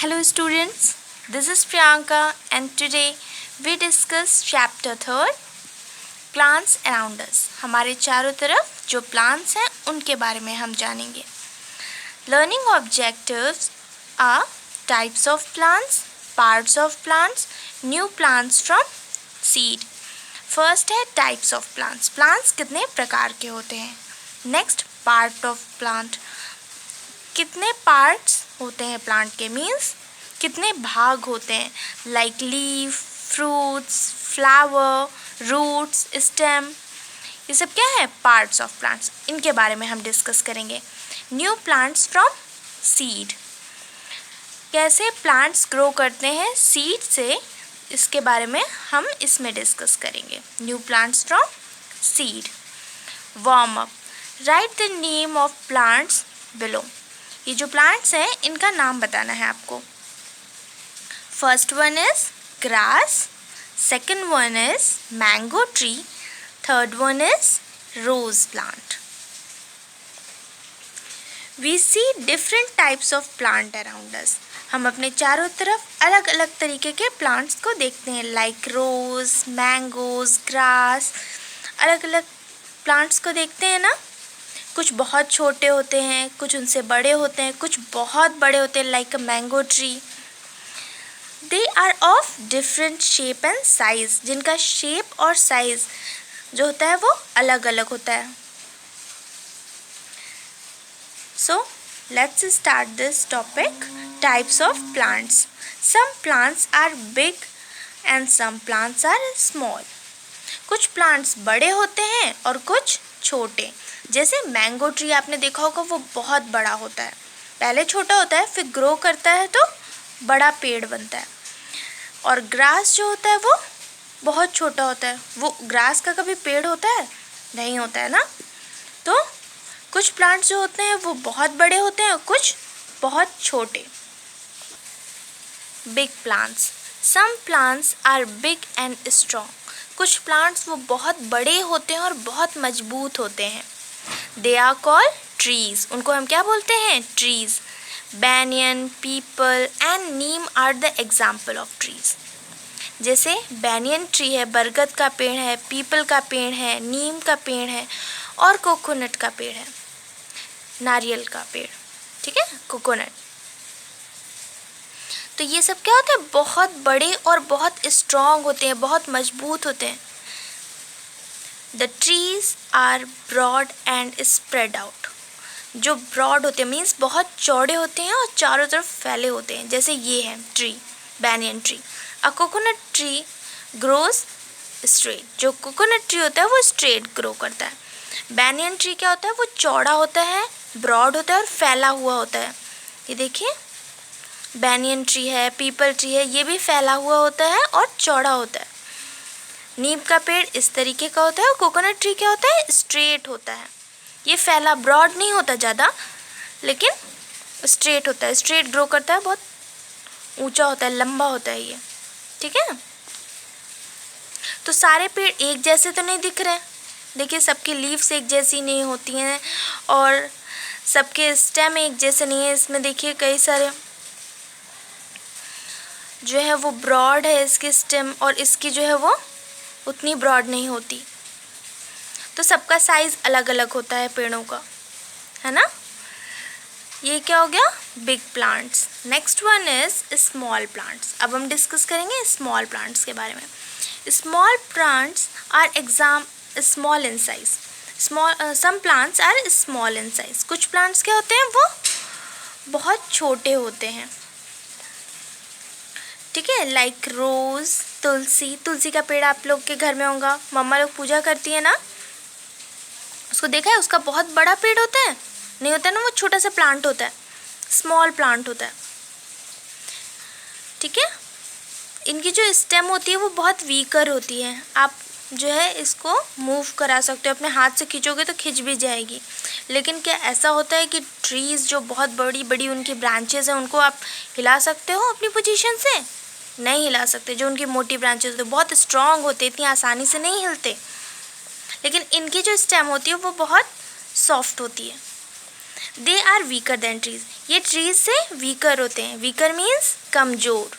Hello students, this is Priyanka and today we discuss chapter 3 plants around us. हमारे चारों तरफ जो plants हैं उनके बारे में हम जानेंगे. Learning objectives are types of plants, parts of plants, new plants from seed. First है types of plants. Plants कितने प्रकार के होते हैं. Next part of plant. कितने पार्ट्स होते हैं प्लांट के मीन्स कितने भाग होते हैं like leaf, fruits, flower, roots, stem. ये सब क्या है पार्ट्स ऑफ प्लांट्स. इनके बारे में हम डिस्कस करेंगे. New plants from seed. कैसे प्लांट्स ग्रो करते हैं सीड से, इसके बारे में हम इसमें डिस्कस करेंगे. New plants from seed. Warm up. Write the name of plants below. ये जो प्लांट्स हैं इनका नाम बताना है आपको. First one is grass, second one is mango tree, third one is rose plant. We see different types of plant around us. हम अपने चारों तरफ अलग अलग तरीके के प्लांट्स को देखते हैं लाइक रोज, मैंगोज, ग्रास. अलग अलग प्लांट्स को देखते हैं ना. कुछ बहुत छोटे होते हैं, कुछ उनसे बड़े होते हैं, कुछ बहुत बड़े होते हैं like a mango tree. They are of different shape and size. जिनका शेप और साइज जो होता है वो अलग अलग होता है. So let's start this topic. Types of plants. Some plants are big and some plants are small. कुछ प्लांट्स बड़े होते हैं और कुछ छोटे. जैसे मैंगो ट्री आपने देखा होगा वो बहुत बड़ा होता है. पहले छोटा होता है फिर ग्रो करता है तो बड़ा पेड़ बनता है. और ग्रास जो होता है वो बहुत छोटा होता है. वो ग्रास का कभी पेड़ होता है नहीं होता है ना. तो कुछ प्लांट्स जो होते हैं वो बहुत बड़े होते हैं और कुछ बहुत छोटे. Big plants. Some plants are big and strong. कुछ प्लांट्स वो बहुत बड़े होते हैं और बहुत मजबूत होते हैं. They are called trees. उनको हम क्या बोलते हैं trees. Banyan, peepal and neem are the example of trees. जैसे बैनियन ट्री है, बरगद का पेड़ है, पीपल का पेड़ है, नीम का पेड़ है और कोकोनट का पेड़ है, नारियल का पेड़. ठीक है, कोकोनट. तो ये सब क्या होते हैं बहुत बड़े और बहुत स्ट्रॉन्ग होते हैं, बहुत मजबूत होते हैं. The trees are broad and spread out. जो ब्रॉड होते हैं मीन्स बहुत चौड़े होते हैं और चारों तरफ फैले होते हैं. जैसे ये है tree, banyan tree. A coconut tree grows straight. जो कोकोनट ट्री होता है वो स्ट्रेट ग्रो करता है. बैनियन ट्री क्या होता है वो चौड़ा होता है, ब्रॉड होता है और फैला हुआ होता है. ये देखिए बैनियन ट्री है, पीपल ट्री है, ये भी फैला हुआ होता है और चौड़ा होता है. नीम का पेड़ इस तरीके का होता है और कोकोनट ट्री क्या होता है स्ट्रेट होता है. ये फैला ब्रॉड नहीं होता ज़्यादा लेकिन स्ट्रेट होता है. स्ट्रेट ग्रो करता है, बहुत ऊंचा होता है, लंबा होता है ये. ठीक है. तो सारे पेड़ एक जैसे तो नहीं दिख रहे. देखिए सबकी लीव्स एक जैसी नहीं होती हैं और सबके स्टेम एक जैसे नहीं है. इसमें देखिए कई सारे जो है वो ब्रॉड है इसकी स्टेम और इसकी जो है वो उतनी ब्रॉड नहीं होती. तो सबका साइज़ अलग अलग होता है पेड़ों का, है ना. ये क्या हो गया big plants. Next one is small plants. अब हम डिस्कस करेंगे स्मॉल प्लांट्स के बारे में. Small plants are exam small in size. Some plants are small in size. कुछ प्लांट्स क्या होते हैं वो बहुत छोटे होते हैं. ठीक है, लाइक रोज़, तुलसी. तुलसी का पेड़ आप लोग के घर में होगा, मम्मा लोग पूजा करती है ना. उसको देखा है, उसका बहुत बड़ा पेड़ होता है नहीं होता है ना, वो छोटा सा प्लांट होता है, स्मॉल प्लांट होता है. ठीक है. इनकी जो स्टेम होती है वो बहुत वीकर होती है. आप जो है इसको मूव करा सकते हो, अपने हाथ से खींचोगे तो खिंच भी जाएगी. लेकिन क्या ऐसा होता है कि ट्रीज़ जो बहुत बड़ी बड़ी उनकी ब्रांचेस हैं उनको आप हिला सकते हो अपनी पोजीशन से? नहीं हिला सकते. जो उनकी मोटी ब्रांचेस होती है बहुत स्ट्रॉन्ग होते, इतनी आसानी से नहीं हिलते. लेकिन इनकी जो स्टेम होती है वो बहुत सॉफ्ट होती है. They are weaker than trees, ये ट्रीज से वीकर होते हैं। वीकर मीन्स कमज़ोर।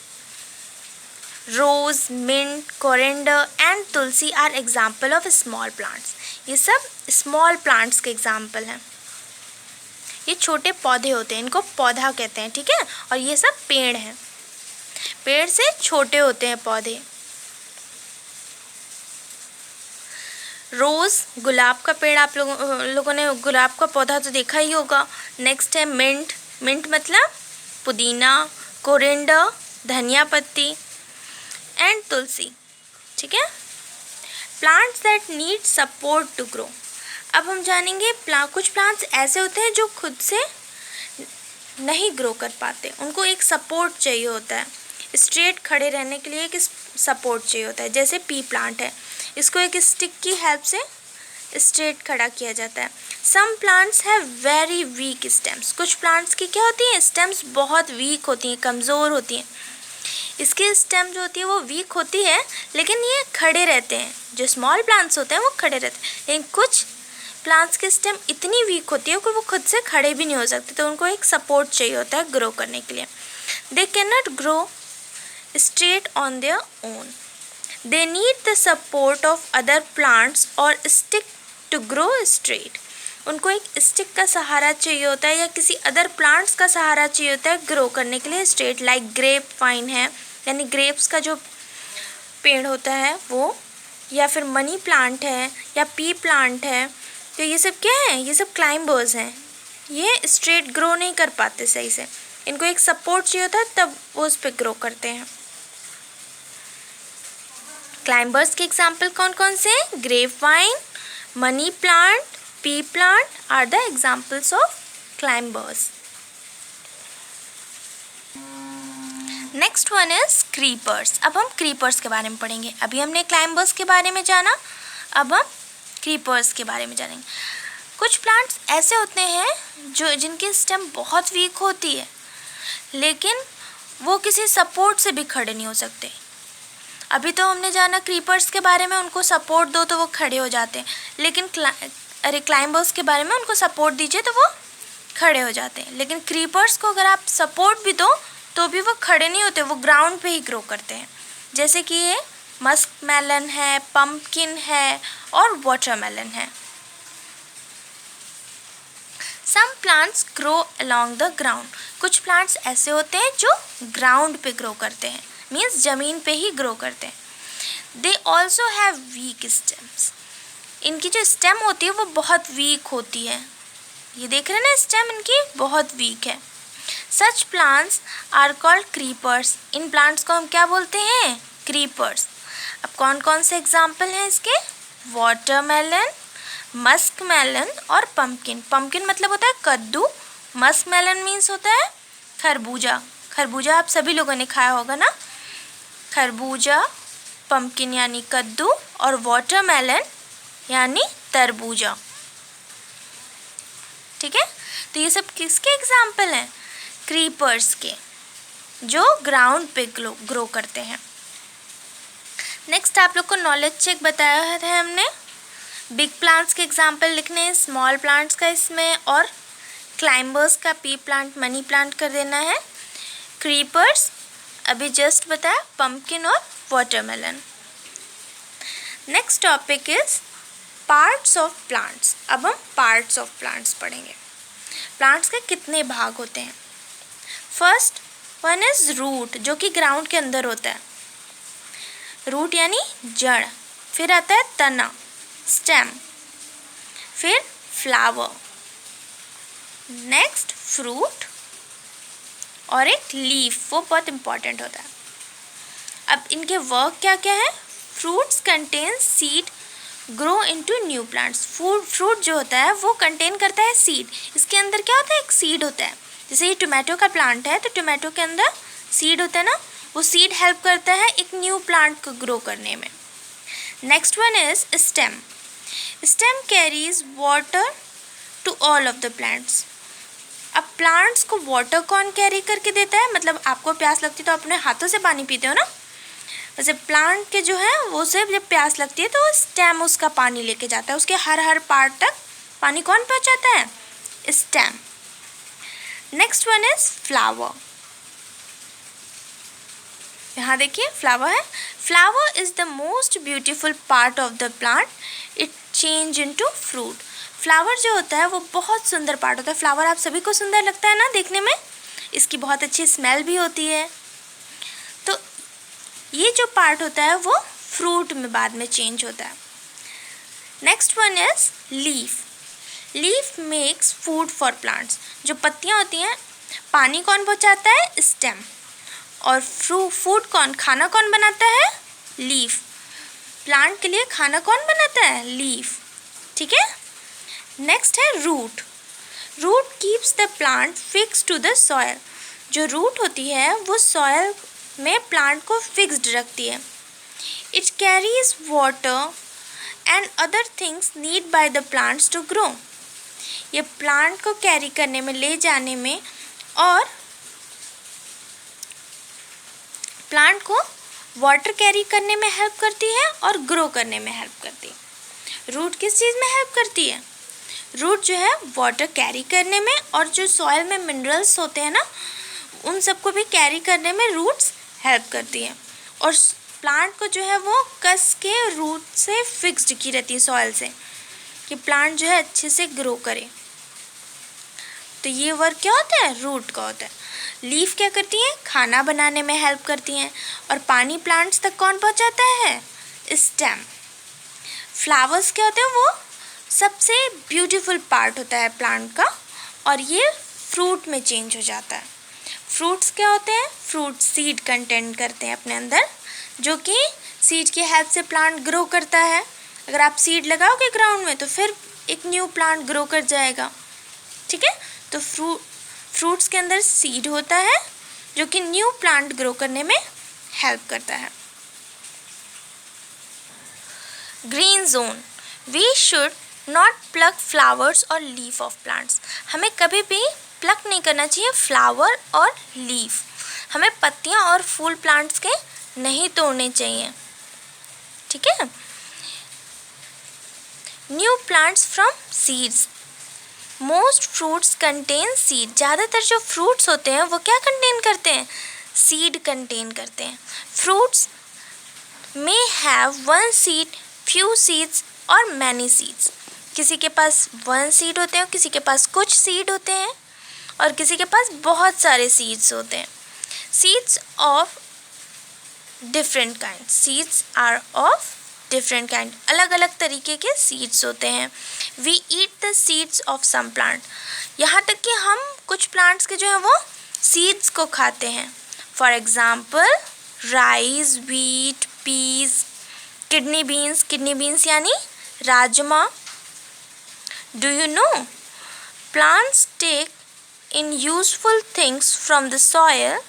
Rose, mint, coriander and tulsi are example of small plants, ये सब स्मॉल प्लांट्स के एग्जाम्पल हैं। ये छोटे पौधे होते हैं, इनको पौधा कहते हैं, ठीक है। और ये सब पेड़ हैं, पेड़ से छोटे होते हैं पौधे। रोज़, गुलाब का पेड़, आप लोगों ने गुलाब का पौधा तो देखा ही होगा। नेक्स्ट है मिंट, मिंट मतलब पुदीना। कोरिएंडर, धनिया पत्ती एंड तुलसी, ठीक है। Plants that need support to grow, अब हम जानेंगे कुछ प्लांट्स ऐसे होते हैं जो खुद से नहीं ग्रो कर पाते, उनको एक सपोर्ट चाहिए होता है। स्ट्रेट खड़े रहने के लिए एक सपोर्ट चाहिए होता है। जैसे पी प्लांट है, इसको एक स्टिक की हेल्प से स्ट्रेट खड़ा किया जाता है। Some plants have very weak stems, कुछ प्लांट्स की क्या होती हैं, स्टेम्स बहुत वीक होती हैं, कमज़ोर होती हैं। इसकी स्टेम जो होती है वो वीक होती है, लेकिन ये खड़े रहते हैं। जो स्मॉल प्लांट्स होते हैं वो खड़े रहते हैं, लेकिन कुछ प्लांट्स की स्टेम इतनी वीक होती है कि वो खुद से खड़े भी नहीं हो सकते, तो उनको एक सपोर्ट चाहिए होता है ग्रो करने के लिए। They can not grow straight on their own, they need the support of other plants और स्टिक टू ग्रो स्ट्रेट, उनको एक स्टिक का सहारा चाहिए होता है या किसी अदर प्लांट्स का सहारा चाहिए होता है ग्रो करने के लिए स्ट्रेट। लाइक ग्रेप वाइन है, यानी ग्रेप्स का जो पेड़ होता है वो, या फिर मनी प्लांट है या पी प्लांट है। तो ये सब क्या है, ये सब क्लाइंबर्स हैं, ये स्ट्रेट ग्रो नहीं कर पाते सही से, इनको एक सपोर्ट चाहिए होता है तब वो उस पर ग्रो करते हैं। क्लाइंबर्स के एग्जाम्पल कौन कौन से हैं, grape vine, money plant, pea plant are the examples of climbers. Next one is creepers, अब हम क्रीपर्स के बारे में पढ़ेंगे। अभी हमने क्लाइंबर्स के बारे में जाना, अब हम क्रीपर्स के बारे में जानेंगे। कुछ प्लांट्स ऐसे होते हैं जो जिनकी स्टेम बहुत वीक होती है, लेकिन वो किसी सपोर्ट से भी खड़े नहीं हो सकते। अभी तो हमने जाना क्रीपर्स के बारे में, उनको सपोर्ट दो तो वो खड़े हो जाते हैं, लेकिन क्लाइंबर्स के बारे में उनको सपोर्ट दीजिए तो वो खड़े हो जाते हैं। लेकिन क्रीपर्स को अगर आप सपोर्ट भी दो तो भी वो खड़े नहीं होते, वो ग्राउंड पे ही ग्रो करते हैं। जैसे कि ये मस्क मेलन है, पम्पकिन है और वाटरमेलन है। Some plants grow along the ground, कुछ प्लांट्स ऐसे होते हैं जो ग्राउंड पे ग्रो करते हैं, मीन्स ज़मीन पे ही ग्रो करते हैं। They also have week stems, इनकी जो स्टेम होती है वो बहुत वीक होती है। ये देख रहे हैं ना, स्टेम इनकी बहुत वीक है। Such plants are called creepers, इन प्लांट्स को हम क्या बोलते हैं, क्रीपर्स। अब कौन कौन से एग्जाम्पल हैं इसके, वाटरमेलन, मस्क मेलन और पम्पकिन। पम्पकिन मतलब होता है कद्दू, मस्क मेलन मीन्स होता है खरबूजा। खरबूजा आप सभी लोगों ने खाया होगा ना, खरबूजा, पम्पकिन यानी कद्दू और वाटरमेलन यानी तरबूजा, ठीक है। तो ये सब किसके एग्जाम्पल हैं, क्रीपर्स के, जो ग्राउंड पे ग्रो करते हैं। नेक्स्ट आप लोग को नॉलेज चेक बताया है हमने, बिग प्लांट्स के एग्जाम्पल लिखने हैं, स्मॉल प्लांट्स का इसमें, और क्लाइंबर्स का पी प्लांट, मनी प्लांट कर देना है। क्रीपर्स अभी जस्ट बताया, पम्पकिन और watermelon. Next topic is parts of plants. अब हम पार्ट्स ऑफ प्लांट्स पढ़ेंगे। प्लांट्स के कितने भाग होते हैं। फर्स्ट वन इज रूट, जो कि ग्राउंड के अंदर होता है, रूट यानी जड़। फिर आता है तना, स्टेम, फिर फ्लावर, नेक्स्ट फ्रूट और एक लीफ, वो बहुत इंपॉर्टेंट होता है। अब इनके वर्क क्या क्या है। Fruits contain seed grow into new plants, fruit जो होता है वो कंटेन करता है सीड, इसके अंदर क्या होता है, एक सीड होता है। जैसे ये टोमेटो का प्लांट है तो टोमेटो के अंदर सीड होता है ना, वो सीड हेल्प करता है एक न्यू प्लांट को ग्रो करने में। Next one is stem, stem carries water to all of the plants. अब प्लांट्स को वाटर कौन कैरी करके देता है, मतलब आपको प्यास लगती है तो अपने हाथों से पानी पीते हो ना, वैसे प्लांट के जो है वो से जब प्यास लगती है तो स्टेम उसका पानी लेके जाता है, उसके हर पार्ट तक पानी कौन पहुंचाता है, stem. Next one is flower. यहाँ देखिए फ्लावर है। Flower is the most beautiful part of the plant, it change into fruit. Flower जो होता है वो बहुत सुंदर पार्ट होता है। फ्लावर आप सभी को सुंदर लगता है ना देखने में, इसकी बहुत अच्छी स्मेल भी होती है। तो ये जो पार्ट होता है वो फ्रूट में बाद में चेंज होता है। Next one is leaf. Leaf makes food for plants. जो पत्तियाँ होती हैं, पानी कौन पहुँचाता है? स्टेम। और फूड खाना कौन बनाता है? लीफ। प्लांट के लिए खाना कौन बनाता है? लीफ। ठीक है। नेक्स्ट है root. Root keeps the plant fix to the soil. जो रूट होती है वो सॉयल में प्लांट को फिक्स्ड रखती है। It carries water and other things need by the plants to grow. ये प्लांट को कैरी करने में, ले जाने में और प्लांट को वाटर कैरी करने में हेल्प करती है और ग्रो करने में हेल्प करती है। रूट किस चीज़ में हेल्प करती है? रूट जो है वाटर कैरी करने में, और जो सॉइल में मिनरल्स होते हैं ना, उन सबको भी कैरी करने में रूट्स हेल्प करती है। और प्लांट को जो है वो कस के रूट से फिक्स्ड की रहती है सॉइल से, कि प्लांट जो है अच्छे से ग्रो करे। तो ये वर्क क्या होता है? रूट का होता है। लीफ क्या करती हैं? खाना बनाने में हेल्प करती हैं। और पानी प्लांट्स तक कौन पहुंचाता है? स्टेम। फ्लावर्स क्या होते हैं? वो सबसे ब्यूटीफुल पार्ट होता है प्लांट का, और ये फ्रूट में चेंज हो जाता है। फ्रूट्स क्या होते हैं? फ्रूट सीड कंटेंट करते हैं अपने अंदर, जो कि सीड की हेल्प से प्लांट ग्रो करता है। अगर आप सीड लगाओगे ग्राउंड में तो फिर एक न्यू प्लांट ग्रो कर जाएगा। ठीक है। तो फ्रूट्स के अंदर सीड होता है जो कि न्यू प्लांट ग्रो करने में हेल्प करता है। Green zone. We should not pluck flowers और लीफ ऑफ प्लांट्स। हमें कभी भी प्लक नहीं करना चाहिए फ्लावर और लीफ। हमें पत्तियां और फूल प्लांट्स के नहीं तोड़ने चाहिए। ठीक है। New plants from seeds. Most fruits contain seed. ज़्यादातर जो फ्रूट्स होते हैं वो क्या कंटेन करते हैं? सीड कंटेन करते हैं। Fruits may have one seed, few seeds और मैनी सीड्स। किसी के पास वन सीड होते हैं, किसी के पास कुछ सीड होते हैं, और किसी के पास बहुत सारे सीड्स होते हैं। Seeds of different kind. Seeds are of different kind. अलग अलग तरीके के सीड्स होते हैं। We eat the seeds of some plant. यहाँ तक कि हम कुछ प्लांट्स के जो है वो सीड्स को खाते हैं। For example rice, wheat, peas, kidney beans. Kidney beans यानी राजमा। Do you know plants take in useful things from the soil.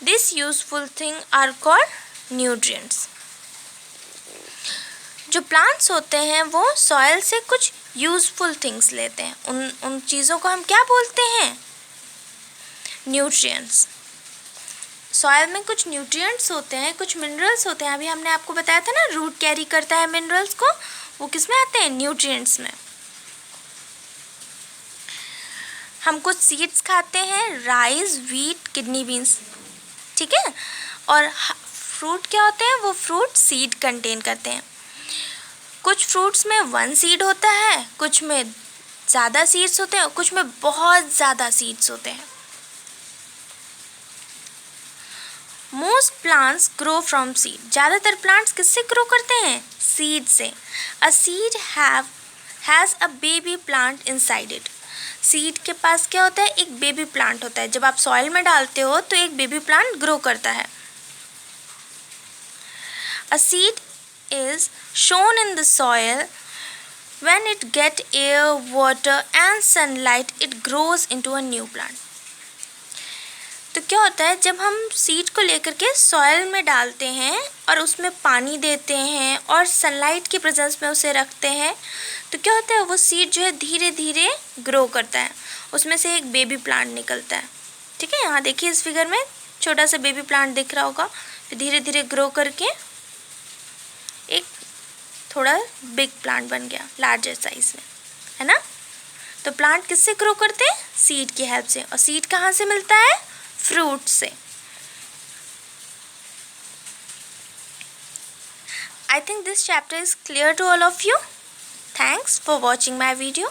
This useful thing are called nutrients. जो प्लांट्स होते हैं वो सॉयल से कुछ यूजफुल थिंग्स लेते हैं। उन चीज़ों को हम क्या बोलते हैं? न्यूट्रिएंट्स। सॉयल में कुछ न्यूट्रिएंट्स होते हैं, कुछ मिनरल्स होते हैं। अभी हमने आपको बताया था ना, रूट कैरी करता है मिनरल्स को। वो किस में आते हैं? न्यूट्रिएंट्स में। हम कुछ सीड्स खाते हैं, राइस, व्हीट, किडनी बीन्स। ठीक है। और फ्रूट क्या होते हैं? वो फ्रूट सीड कंटेन करते हैं। कुछ फ्रूट्स में वन सीड होता है, कुछ में ज़्यादा सीड्स होते हैं, कुछ में बहुत ज़्यादा सीड्स होते हैं। Most plants grow from seed. ज़्यादातर प्लांट्स किससे ग्रो करते हैं? सीड से। A seed has a baby plant inside it. Seed के पास क्या होता है? एक बेबी प्लांट होता है। जब आप सॉइल में डालते हो तो एक बेबी प्लांट ग्रो करता है। A seed is shown in the soil. When it get air, water and sunlight, it grows into a new plant. तो क्या होता है, जब हम सीड को लेकर के सॉइल में डालते हैं और उसमें पानी देते हैं और सनलाइट की प्रेजेंस में उसे रखते हैं, तो क्या होता है, वो सीड जो है धीरे धीरे ग्रो करता है। उसमें से एक बेबी प्लांट निकलता है। ठीक है। यहाँ देखिए इस फिगर में छोटा सा बेबी प्लांट दिख रहा होगा। फिर धीरे धीरे ग्रो करके एक थोड़ा बिग प्लांट बन गया, लार्जर साइज में, है ना। तो प्लांट किससे ग्रो करते हैं? सीड की हेल्प से। और सीड कहाँ से मिलता है? फ्रूट से। I think this chapter is clear to all of you. Thanks for watching my video.